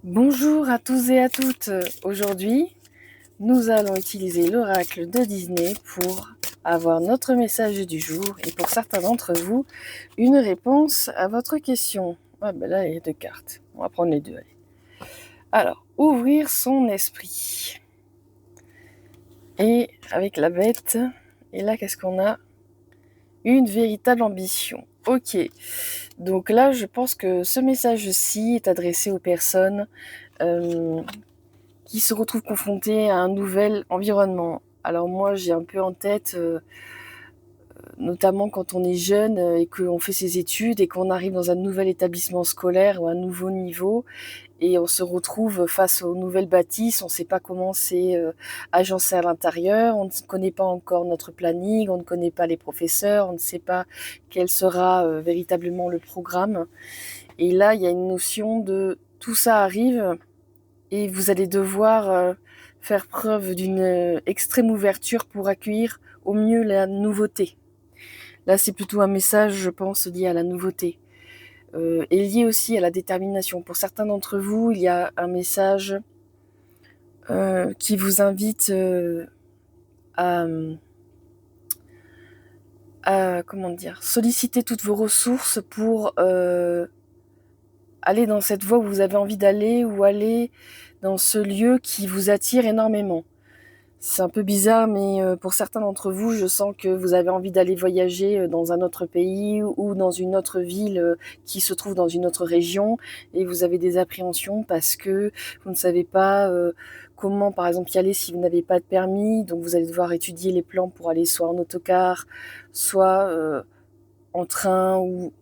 Bonjour à tous et à toutes. Aujourd'hui, nous allons utiliser l'oracle de Disney pour avoir notre message du jour et pour certains d'entre vous, une réponse à votre question. Ah ben là, il y a deux cartes. On va prendre les deux. Allez. Alors, ouvrir son esprit. Et avec la bête, et là, qu'est-ce qu'on a? Une véritable ambition. Ok. Donc là, je pense que ce message-ci est adressé aux personnes qui se retrouvent confrontés à un nouvel environnement. Alors moi, j'ai un peu en tête, notamment quand on est jeune et qu'on fait ses études et qu'on arrive dans un nouvel établissement scolaire ou un nouveau niveau et on se retrouve face aux nouvelles bâtisses, on ne sait pas comment c'est agencé à l'intérieur, on ne connaît pas encore notre planning, on ne connaît pas les professeurs, on ne sait pas quel sera véritablement le programme. Et là, il y a une notion de tout ça arrive, et vous allez devoir faire preuve d'une extrême ouverture pour accueillir au mieux la nouveauté. Là, c'est plutôt un message, je pense, lié à la nouveauté. Et lié aussi à la détermination. Pour certains d'entre vous, il y a un message qui vous invite à, comment dire, solliciter toutes vos ressources pour aller dans cette voie où vous avez envie d'aller ou aller dans ce lieu qui vous attire énormément. C'est un peu bizarre, mais pour certains d'entre vous, je sens que vous avez envie d'aller voyager dans un autre pays ou dans une autre ville qui se trouve dans une autre région, et vous avez des appréhensions parce que vous ne savez pas comment, par exemple, y aller si vous n'avez pas de permis. Donc vous allez devoir étudier les plans pour aller soit en autocar, soit en train ou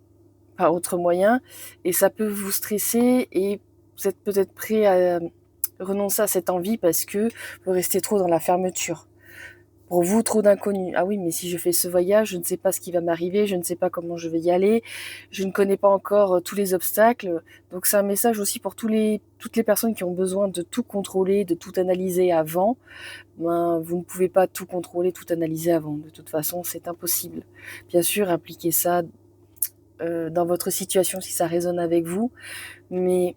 par autre moyen, et ça peut vous stresser et vous êtes peut-être prêt à renoncer à cette envie parce que vous restez trop dans la fermeture. Pour vous, trop d'inconnus. Ah oui, mais si je fais ce voyage, je ne sais pas ce qui va m'arriver, je ne sais pas comment je vais y aller, je ne connais pas encore tous les obstacles. Donc c'est un message aussi pour toutes les personnes qui ont besoin de tout contrôler, de tout analyser avant. Ben, vous ne pouvez pas tout contrôler, tout analyser avant. De toute façon, c'est impossible. Bien sûr, appliquez ça dans votre situation si ça résonne avec vous, mais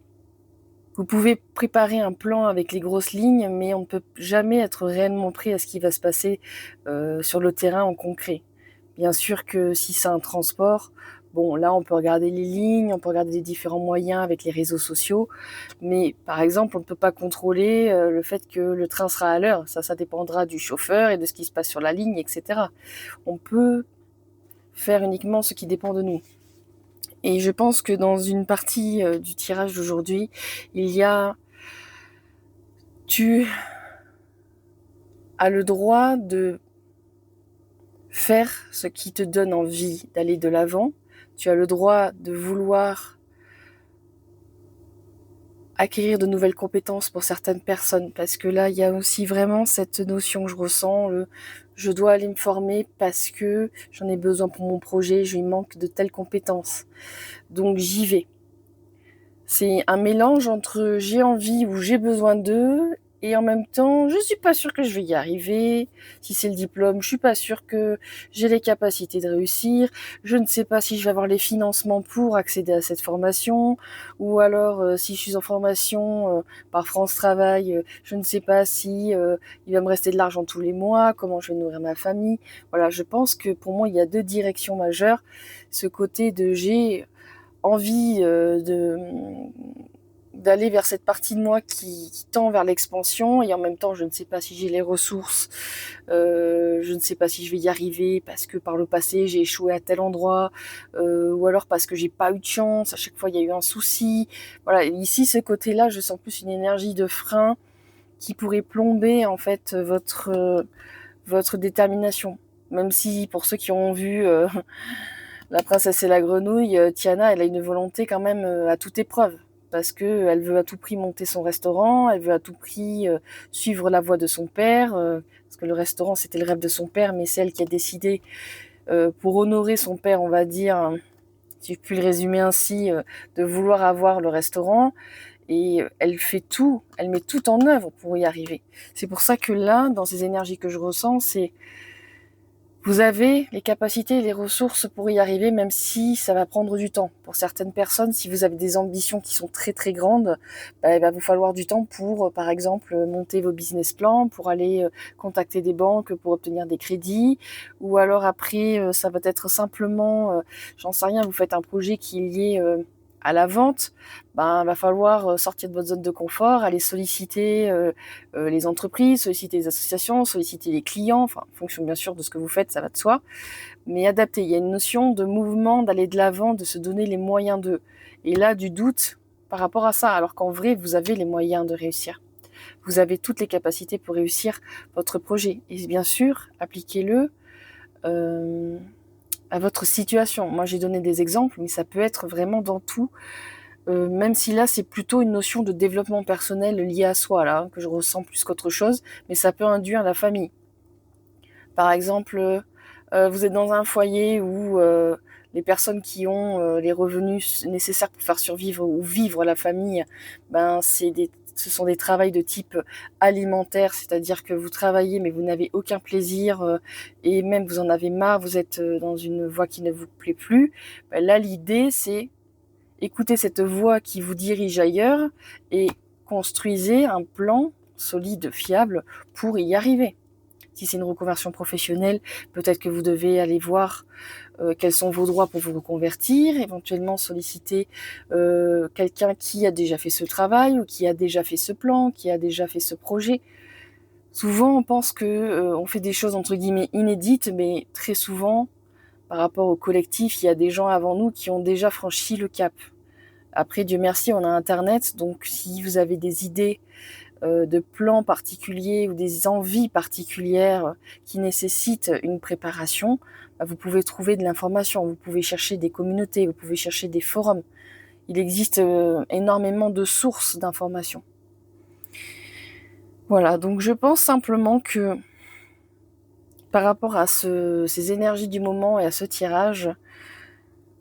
vous pouvez préparer un plan avec les grosses lignes, mais on ne peut jamais être réellement prêt à ce qui va se passer sur le terrain en concret. Bien sûr que si c'est un transport, bon là on peut regarder les lignes, on peut regarder les différents moyens avec les réseaux sociaux, mais par exemple on ne peut pas contrôler le fait que le train sera à l'heure, ça dépendra du chauffeur et de ce qui se passe sur la ligne, etc. On peut faire uniquement ce qui dépend de nous. Et je pense que dans une partie du tirage d'aujourd'hui, il y a tu as le droit de faire ce qui te donne envie d'aller de l'avant. Tu as le droit de vouloir acquérir de nouvelles compétences pour certaines personnes, parce que là, il y a aussi vraiment cette notion que je ressens, je dois aller me former parce que j'en ai besoin pour mon projet, je lui manque de telles compétences. Donc j'y vais. C'est un mélange entre j'ai envie ou j'ai besoin d'eux, et en même temps, je suis pas sûre que je vais y arriver. Si c'est le diplôme, je suis pas sûre que j'ai les capacités de réussir. Je ne sais pas si je vais avoir les financements pour accéder à cette formation. Ou alors, si je suis en formation par France Travail, je ne sais pas si il va me rester de l'argent tous les mois, comment je vais nourrir ma famille. Voilà, je pense que pour moi, il y a deux directions majeures. Ce côté de j'ai envie d'aller vers cette partie de moi qui tend vers l'expansion, et en même temps je ne sais pas si j'ai les ressources, je ne sais pas si je vais y arriver parce que par le passé j'ai échoué à tel endroit, ou alors parce que j'ai pas eu de chance, à chaque fois il y a eu un souci. Voilà, ici ce côté-là, je sens plus une énergie de frein qui pourrait plomber en fait votre détermination. Même si pour ceux qui ont vu la princesse et la grenouille, Tiana, elle a une volonté quand même à toute épreuve. Parce qu'elle veut à tout prix monter son restaurant, elle veut à tout prix suivre la voie de son père, parce que le restaurant c'était le rêve de son père, mais c'est elle qui a décidé, pour honorer son père, on va dire, si je puis le résumer ainsi, de vouloir avoir le restaurant, et elle fait tout, elle met tout en œuvre pour y arriver. C'est pour ça que là, dans ces énergies que je ressens, c'est Vous avez les capacités et les ressources pour y arriver, même si ça va prendre du temps. Pour certaines personnes, si vous avez des ambitions qui sont très très grandes, il va vous falloir du temps pour, par exemple, monter vos business plans, pour aller contacter des banques pour obtenir des crédits, ou alors après, ça va être simplement, j'en sais rien, vous faites un projet qui est lié à la vente, va falloir sortir de votre zone de confort, aller solliciter les entreprises, solliciter les associations, solliciter les clients, enfin, en fonction bien sûr de ce que vous faites, ça va de soi, mais adapté. Il y a une notion de mouvement, d'aller de l'avant, de se donner les moyens d'eux. Et là, du doute par rapport à ça, alors qu'en vrai, vous avez les moyens de réussir. Vous avez toutes les capacités pour réussir votre projet. Et bien sûr, appliquez-le à votre situation. Moi, j'ai donné des exemples, mais ça peut être vraiment dans tout. Même si là, c'est plutôt une notion de développement personnel lié à soi, là, que je ressens plus qu'autre chose, mais ça peut induire la famille. Par exemple, vous êtes dans un foyer où les personnes qui ont les revenus nécessaires pour faire survivre ou vivre la famille, ce sont des travails de type alimentaire, c'est-à-dire que vous travaillez mais vous n'avez aucun plaisir et même vous en avez marre, vous êtes dans une voie qui ne vous plaît plus. Là, l'idée, c'est écoutez cette voix qui vous dirige ailleurs et construisez un plan solide, fiable pour y arriver. Si c'est une reconversion professionnelle, peut-être que vous devez aller voir quels sont vos droits pour vous reconvertir, éventuellement solliciter quelqu'un qui a déjà fait ce travail ou qui a déjà fait ce plan, qui a déjà fait ce projet. Souvent, on pense que on fait des choses entre guillemets inédites, mais très souvent, par rapport au collectif, il y a des gens avant nous qui ont déjà franchi le cap. Après, Dieu merci, on a Internet, donc si vous avez des idées de plans particuliers ou des envies particulières qui nécessitent une préparation, vous pouvez trouver de l'information, vous pouvez chercher des communautés, vous pouvez chercher des forums. Il existe énormément de sources d'informations. Voilà, donc je pense simplement que par rapport à ces énergies du moment et à ce tirage,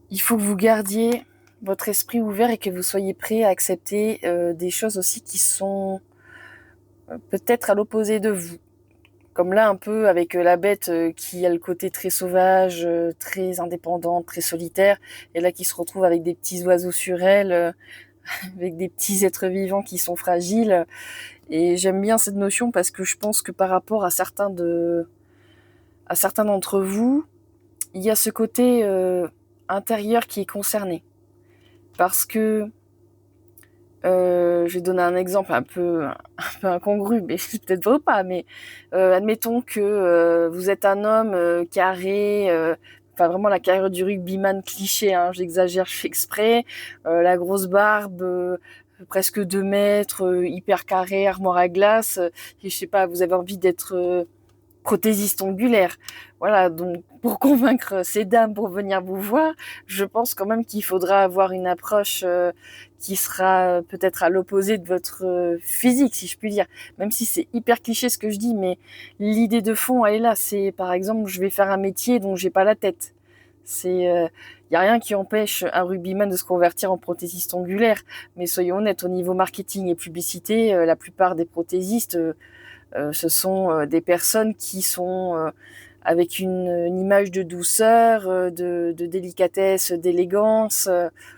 il faut que vous gardiez votre esprit ouvert et que vous soyez prêt à accepter des choses aussi qui sont peut-être à l'opposé de vous. Comme là, un peu avec la bête qui a le côté très sauvage, très indépendante, très solitaire, et là qui se retrouve avec des petits oiseaux sur elle, avec des petits êtres vivants qui sont fragiles. Et j'aime bien cette notion parce que je pense que par rapport à certains d'entre vous, il y a ce côté intérieur qui est concerné. Parce que je vais donner un exemple un peu incongru, mais peut-être vrai ou pas, mais admettons que vous êtes un homme carré, vraiment la carrure du rugbyman cliché, hein, j'exagère, je fais exprès, la grosse barbe, presque 2 mètres, hyper carré, armoire à glace, et je sais pas, vous avez envie d'être prothésiste ongulaire. Voilà, donc pour convaincre ces dames pour venir vous voir, je pense quand même qu'il faudra avoir une approche qui sera peut-être à l'opposé de votre physique, si je puis dire. Même si c'est hyper cliché ce que je dis, mais l'idée de fond, elle est là. C'est, par exemple, je vais faire un métier dont j'ai pas la tête. Y a rien qui empêche un rugbyman de se convertir en prothésiste ongulaire. Mais soyons honnêtes, au niveau marketing et publicité, la plupart des prothésistes ce sont des personnes qui sont avec une image de douceur, de délicatesse, d'élégance.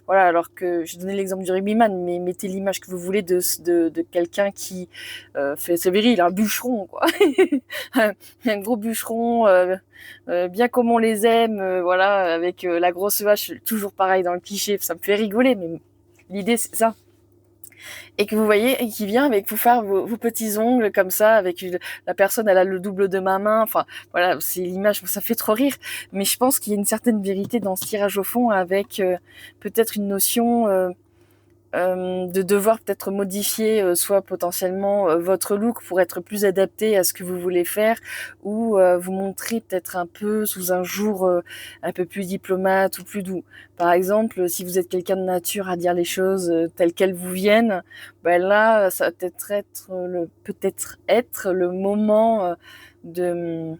Voilà, alors que je donnais l'exemple du rugbyman, mais mettez l'image que vous voulez de quelqu'un qui fait... C'est vrai, il a un bûcheron, quoi. Un gros bûcheron, bien comme on les aime, voilà, avec la grosse vache, toujours pareil dans le cliché, ça me fait rigoler, mais l'idée c'est ça. Et que vous voyez, et qui vient avec vous faire vos petits ongles comme ça, avec la personne, elle a le double de ma main, enfin voilà, c'est l'image, ça fait trop rire, mais je pense qu'il y a une certaine vérité dans ce tirage au fond avec peut-être une notion de devoir peut-être modifier soit potentiellement votre look pour être plus adapté à ce que vous voulez faire ou vous montrer peut-être un peu sous un jour un peu plus diplomate ou plus doux. Par exemple, si vous êtes quelqu'un de nature à dire les choses telles qu'elles vous viennent, là, ça va peut-être être le moment de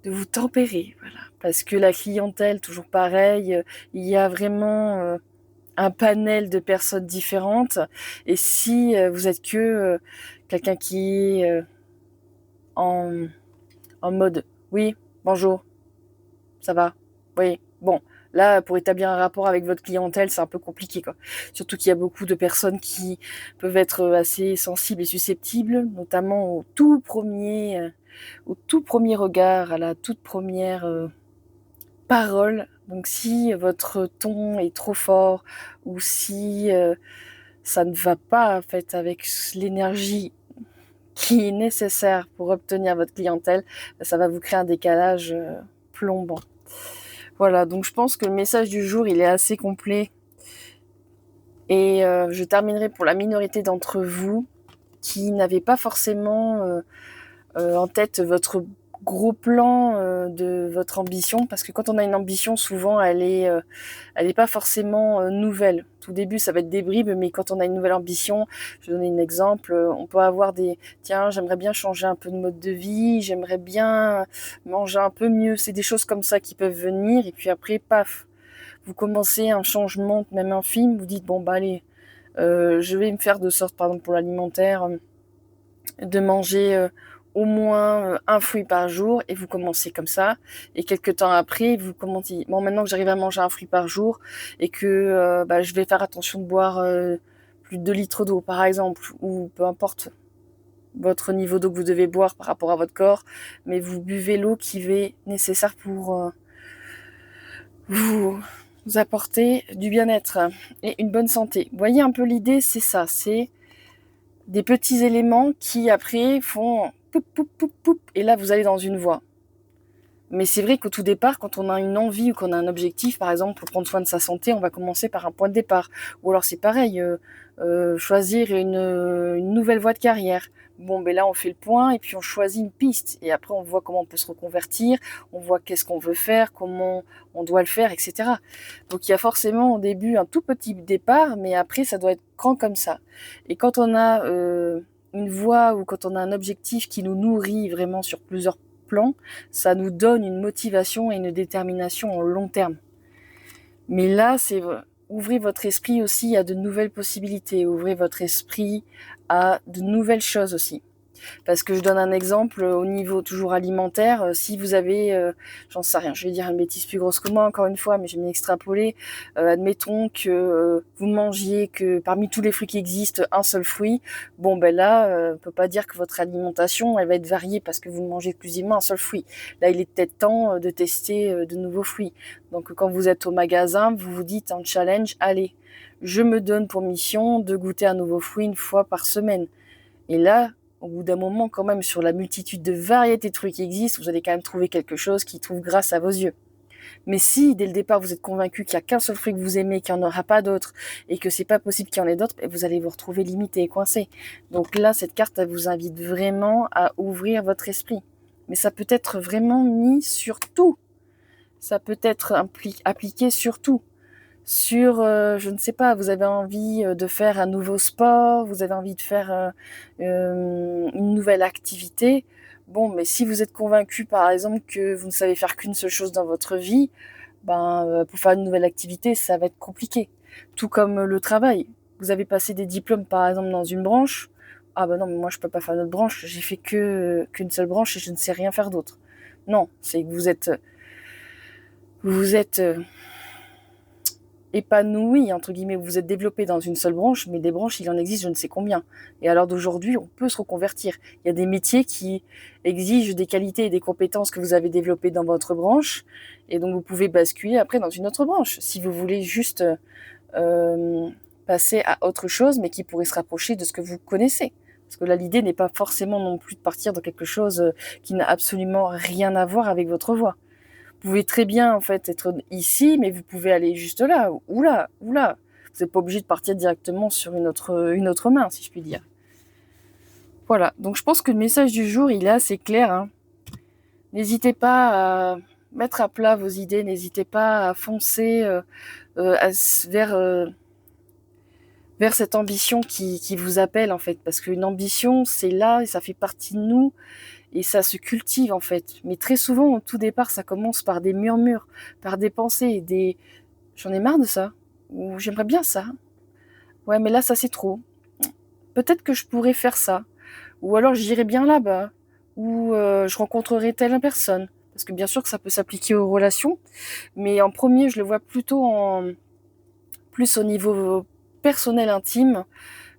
vous tempérer, voilà. Parce que la clientèle, toujours pareil, il y a vraiment un panel de personnes différentes. Et si vous êtes que quelqu'un qui est en mode oui, Bonjour, ça va? Oui, bon, là, pour établir un rapport avec votre clientèle, c'est un peu compliqué, quoi. Surtout qu'il y a beaucoup de personnes qui peuvent être assez sensibles et susceptibles, notamment au tout premier regard, à la toute première parole. Donc si votre ton est trop fort ou si ça ne va pas en fait avec l'énergie qui est nécessaire pour obtenir votre clientèle, ça va vous créer un décalage plombant. Voilà, donc je pense que le message du jour, il est assez complet. Et je terminerai pour la minorité d'entre vous qui n'avez pas forcément en tête votre gros plan de votre ambition, parce que quand on a une ambition, souvent elle est pas forcément nouvelle. Tout début, ça va être des bribes, mais quand on a une nouvelle ambition, je vais donner un exemple, on peut avoir tiens, j'aimerais bien changer un peu de mode de vie, j'aimerais bien manger un peu mieux. C'est des choses comme ça qui peuvent venir, et puis après, paf, vous commencez un changement, même infime, vous dites, bon, bah allez, je vais me faire de sorte, par exemple pour l'alimentaire, de manger au moins un fruit par jour, et vous commencez comme ça, et quelques temps après vous commencez, bon, maintenant que j'arrive à manger un fruit par jour et que je vais faire attention de boire plus de 2 litres d'eau par exemple, ou peu importe votre niveau d'eau que vous devez boire par rapport à votre corps, mais vous buvez l'eau qui est nécessaire pour vous apporter du bien-être et une bonne santé. Vous voyez un peu l'idée, c'est ça, c'est des petits éléments qui après font poup, poup, poup, poup, et là vous allez dans une voie. Mais c'est vrai qu'au tout départ, quand on a une envie ou qu'on a un objectif, par exemple pour prendre soin de sa santé, on va commencer par un point de départ. Ou alors c'est pareil, choisir une nouvelle voie de carrière. Bon, ben là on fait le point et puis on choisit une piste. Et après on voit comment on peut se reconvertir, on voit qu'est-ce qu'on veut faire, comment on doit le faire, etc. Donc il y a forcément au début un tout petit départ, mais après ça doit être grand comme ça. Et quand on a une voie ou quand on a un objectif qui nous nourrit vraiment sur plusieurs plan, ça nous donne une motivation et une détermination en long terme. Mais là, c'est ouvrez votre esprit aussi à de nouvelles possibilités, ouvrez votre esprit à de nouvelles choses aussi. Parce que je donne un exemple au niveau toujours alimentaire. Si vous avez, j'en sais rien, je vais dire une bêtise plus grosse que moi encore une fois, mais je vais m'extrapoler. Admettons que vous mangiez que parmi tous les fruits qui existent, un seul fruit. Bon, ben là, on peut pas dire que votre alimentation, elle va être variée parce que vous mangez exclusivement un seul fruit. Là, il est peut-être temps de tester de nouveaux fruits. Donc, quand vous êtes au magasin, vous vous dites en challenge, allez, je me donne pour mission de goûter un nouveau fruit une fois par semaine. Et là, au bout d'un moment, quand même, sur la multitude de variétés de fruits qui existent, vous allez quand même trouver quelque chose qui trouve grâce à vos yeux. Mais si, dès le départ, vous êtes convaincu qu'il n'y a qu'un seul fruit que vous aimez, qu'il n'y en aura pas d'autres, et que c'est pas possible qu'il y en ait d'autres, vous allez vous retrouver limité et coincé. Donc là, cette carte, elle vous invite vraiment à ouvrir votre esprit. Mais ça peut être vraiment mis sur tout. Ça peut être appliqué sur tout. Sur, je ne sais pas, vous avez envie de faire un nouveau sport, vous avez envie de faire une nouvelle activité. Bon, mais si vous êtes convaincu, par exemple, que vous ne savez faire qu'une seule chose dans votre vie, pour faire une nouvelle activité, ça va être compliqué. Tout comme le travail. Vous avez passé des diplômes, par exemple, dans une branche. Ah ben non, mais moi je peux pas faire une autre branche. J'ai fait qu'une seule branche et je ne sais rien faire d'autre. Non, c'est que vous êtes épanoui, entre guillemets, vous êtes développé dans une seule branche, mais des branches, il en existe je ne sais combien. Et à l'heure d'aujourd'hui, on peut se reconvertir. Il y a des métiers qui exigent des qualités et des compétences que vous avez développées dans votre branche, et donc vous pouvez basculer après dans une autre branche, si vous voulez juste passer à autre chose, mais qui pourrait se rapprocher de ce que vous connaissez. Parce que là, l'idée n'est pas forcément non plus de partir dans quelque chose qui n'a absolument rien à voir avec votre voie. Vous pouvez très bien en fait être ici, mais vous pouvez aller juste là, ou là, ou là. Vous n'êtes pas obligé de partir directement sur une autre main, si je puis dire. Voilà, donc je pense que le message du jour, il est assez clair. Hein. N'hésitez pas à mettre à plat vos idées, n'hésitez pas à foncer vers cette ambition qui vous appelle en fait. Parce qu'une ambition, c'est là, et ça fait partie de nous. Et ça se cultive en fait. Mais très souvent, au tout départ, ça commence par des murmures, par des pensées, j'en ai marre de ça, ou j'aimerais bien ça. Ouais, mais là, ça c'est trop. Peut-être que je pourrais faire ça. Ou alors j'irais bien là-bas. Ou je rencontrerai telle personne. parce que bien sûr que ça peut s'appliquer aux relations, mais en premier, je le vois plutôt plus au niveau personnel intime,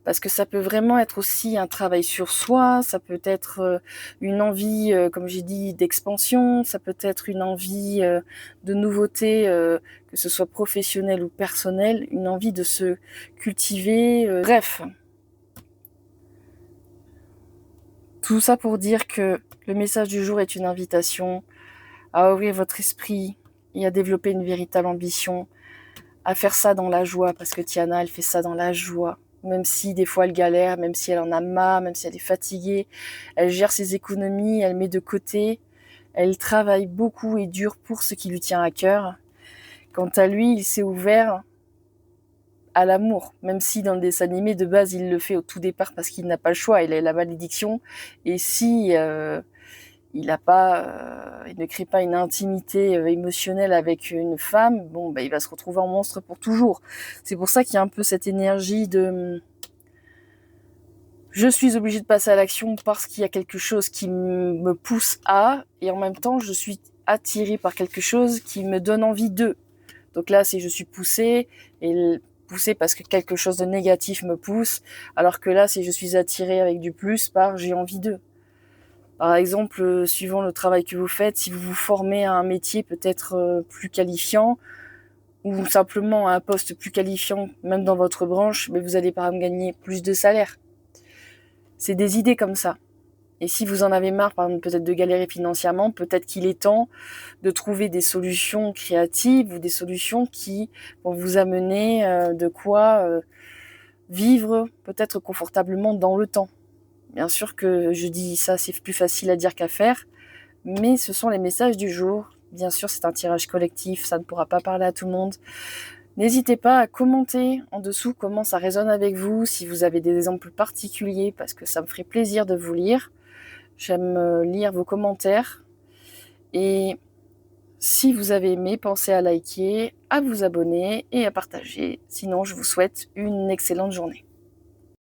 parce que ça peut vraiment être aussi un travail sur soi, ça peut être une envie, comme j'ai dit, d'expansion, ça peut être une envie de nouveauté, que ce soit professionnelle ou personnelle, une envie de se cultiver, bref. Tout ça pour dire que le message du jour est une invitation à ouvrir votre esprit et à développer une véritable ambition, à faire ça dans la joie, parce que Tiana, elle fait ça dans la joie. Même si des fois elle galère, même si elle en a marre, même si elle est fatiguée, elle gère ses économies, elle met de côté, elle travaille beaucoup et dur pour ce qui lui tient à cœur. Quant à lui, il s'est ouvert à l'amour, même si dans le dessin animé de base il le fait au tout départ parce qu'il n'a pas le choix, il a la malédiction, et si il ne crée pas une intimité émotionnelle avec une femme, bon, il va se retrouver en monstre pour toujours. C'est pour ça qu'il y a un peu cette énergie de je suis obligée de passer à l'action parce qu'il y a quelque chose qui me pousse à, et en même temps je suis attirée par quelque chose qui me donne envie de. Donc là, c'est je suis poussée, et poussée parce que quelque chose de négatif me pousse, alors que là, c'est je suis attirée avec du plus par j'ai envie de. Par exemple, suivant le travail que vous faites, si vous vous formez à un métier peut-être plus qualifiant, ou simplement à un poste plus qualifiant, même dans votre branche, mais vous allez par exemple gagner plus de salaire. C'est des idées comme ça. Et si vous en avez marre, par exemple, peut-être de galérer financièrement, peut-être qu'il est temps de trouver des solutions créatives ou des solutions qui vont vous amener de quoi vivre peut-être confortablement dans le temps. Bien sûr que je dis ça, c'est plus facile à dire qu'à faire, mais ce sont les messages du jour. Bien sûr, c'est un tirage collectif, ça ne pourra pas parler à tout le monde. N'hésitez pas à commenter en dessous comment ça résonne avec vous, si vous avez des exemples particuliers, parce que ça me ferait plaisir de vous lire. J'aime lire vos commentaires. Et si vous avez aimé, pensez à liker, à vous abonner et à partager. Sinon, je vous souhaite une excellente journée.